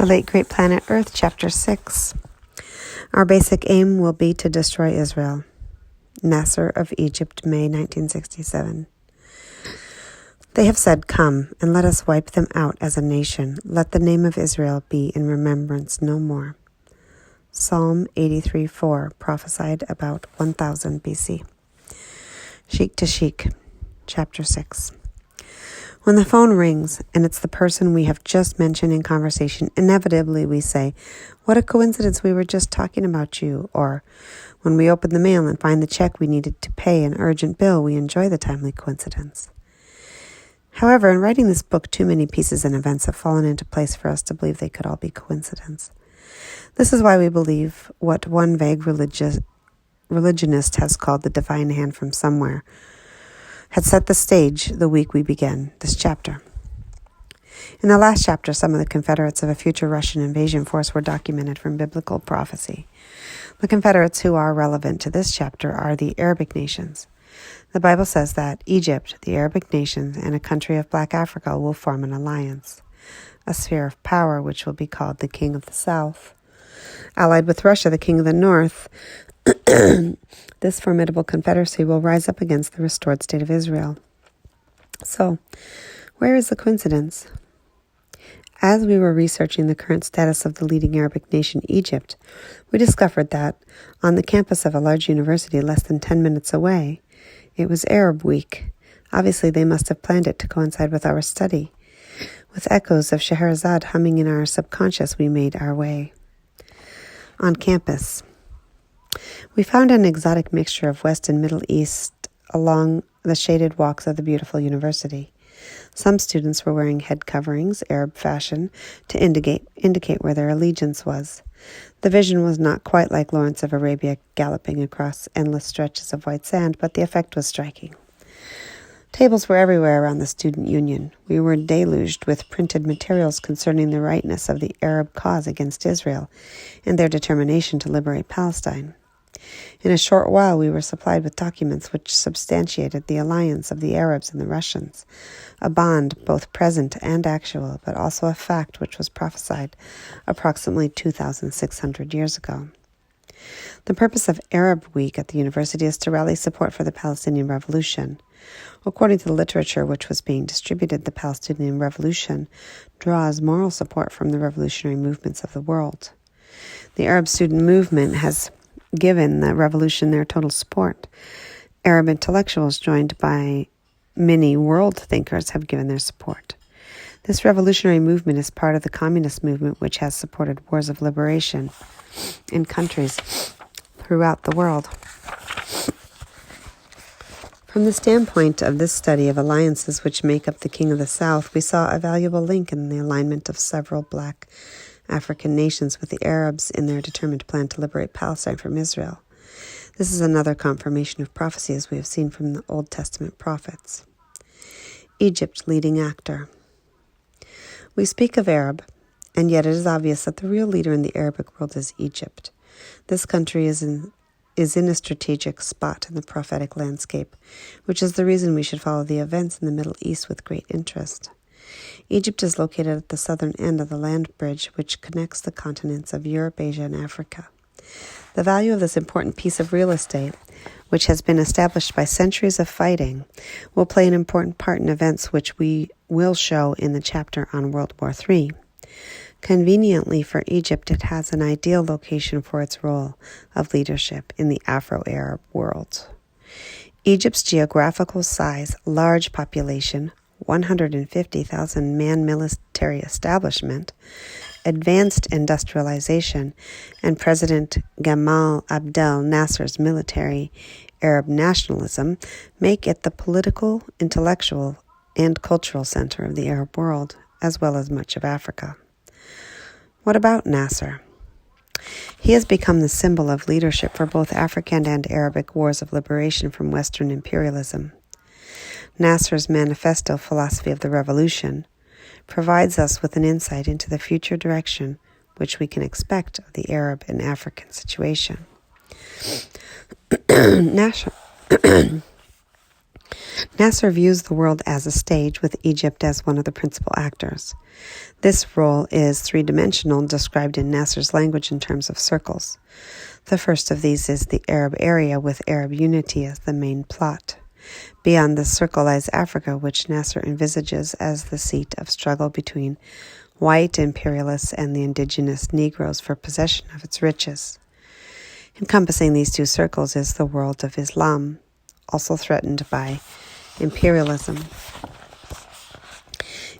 The Late Great Planet Earth, Chapter 6. Our basic aim will be to destroy Israel. Nasser of Egypt, May 1967. They have said, "Come, and let us wipe them out as a nation. Let the name of Israel be in remembrance no more." Psalm 83:4, prophesied about 1000 BC. Sheikh to Sheikh, Chapter 6. When the phone rings and it's the person we have just mentioned in conversation, inevitably we say, "What a coincidence, we were just talking about you." Or when we open the mail and find the check we needed to pay an urgent bill, we enjoy the timely coincidence. However, in writing this book, too many pieces and events have fallen into place for us to believe they could all be coincidence. This is why we believe what one vague religionist has called the divine hand from somewhere had set the stage the week we began this chapter. In the last chapter, some of the Confederates of a future Russian invasion force were documented from biblical prophecy. The Confederates who are relevant to this chapter are the Arabic nations. The Bible says that Egypt, the Arabic nations, and a country of Black Africa will form an alliance, a sphere of power which will be called the King of the South. Allied with Russia, the King of the North, this formidable confederacy will rise up against the restored state of Israel. So, where is the coincidence? As we were researching the current status of the leading Arabic nation, Egypt, we discovered that on the campus of a large university less than 10 minutes away, it was Arab Week. Obviously, they must have planned it to coincide with our study. With echoes of Scheherazade humming in our subconscious, we made our way. On campus, we found an exotic mixture of West and Middle East along the shaded walks of the beautiful university. Some students were wearing head coverings, Arab fashion, to indicate where their allegiance was. The vision was not quite like Lawrence of Arabia galloping across endless stretches of white sand, but the effect was striking. Tables were everywhere around the student union. We were deluged with printed materials concerning the rightness of the Arab cause against Israel and their determination to liberate Palestine. In a short while, we were supplied with documents which substantiated the alliance of the Arabs and the Russians, a bond both present and actual, but also a fact which was prophesied approximately 2,600 years ago. The purpose of Arab Week at the university is to rally support for the Palestinian Revolution. According to the literature which was being distributed, the Palestinian Revolution draws moral support from the revolutionary movements of the world. The Arab student movement has given the revolution their total support. Arab intellectuals, joined by many world thinkers, have given their support. This revolutionary movement is part of the communist movement, which has supported wars of liberation in countries throughout the world. From the standpoint of this study of alliances which make up the King of the South, we saw a valuable link in the alignment of several Black African nations with the Arabs in their determined plan to liberate Palestine from Israel. This is another confirmation of prophecy as we have seen from the Old Testament prophets. Egypt, leading actor. We speak of Arab, and yet it is obvious that the real leader in the Arabic world is Egypt. This country is in a strategic spot in the prophetic landscape, which is the reason we should follow the events in the Middle East with great interest. Egypt is located at the southern end of the land bridge which connects the continents of Europe, Asia, and Africa. The value of this important piece of real estate, which has been established by centuries of fighting, will play an important part in events which we will show in the chapter on World War III. Conveniently for Egypt, it has an ideal location for its role of leadership in the Afro-Arab world. Egypt's geographical size, large population, 150,000 man military establishment, advanced industrialization, and President Gamal Abdel Nasser's military Arab nationalism make it the political, intellectual, and cultural center of the Arab world, as well as much of Africa. What about Nasser? He has become the symbol of leadership for both African and Arabic wars of liberation from Western imperialism. Nasser's manifesto, Philosophy of the Revolution, provides us with an insight into the future direction which we can expect of the Arab and African situation. Nasser views the world as a stage, with Egypt as one of the principal actors. This role is three-dimensional, described in Nasser's language in terms of circles. The first of these is the Arab area, with Arab unity as the main plot. Beyond this circle lies Africa, which Nasser envisages as the seat of struggle between white imperialists and the indigenous Negroes for possession of its riches. Encompassing these two circles is the world of Islam, also threatened by imperialism.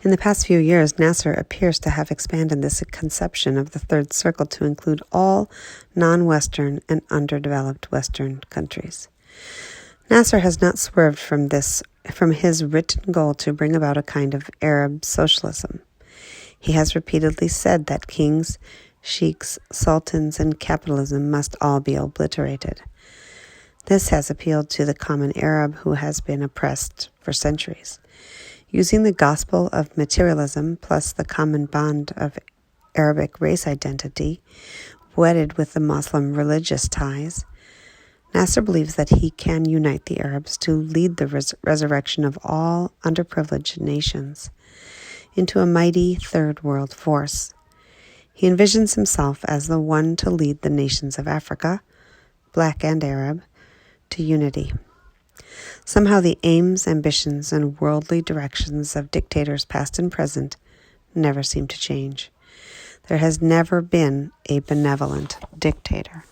In the past few years, Nasser appears to have expanded this conception of the third circle to include all non-Western and underdeveloped Western countries. Nasser has not swerved from his written goal to bring about a kind of Arab socialism. He has repeatedly said that kings, sheiks, sultans, and capitalism must all be obliterated. This has appealed to the common Arab who has been oppressed for centuries. Using the gospel of materialism plus the common bond of Arabic race identity, wedded with the Muslim religious ties, Nasser believes that he can unite the Arabs to lead the resurrection of all underprivileged nations into a mighty third world force. He envisions himself as the one to lead the nations of Africa, black and Arab, to unity. Somehow the aims, ambitions, and worldly directions of dictators past and present never seem to change. There has never been a benevolent dictator.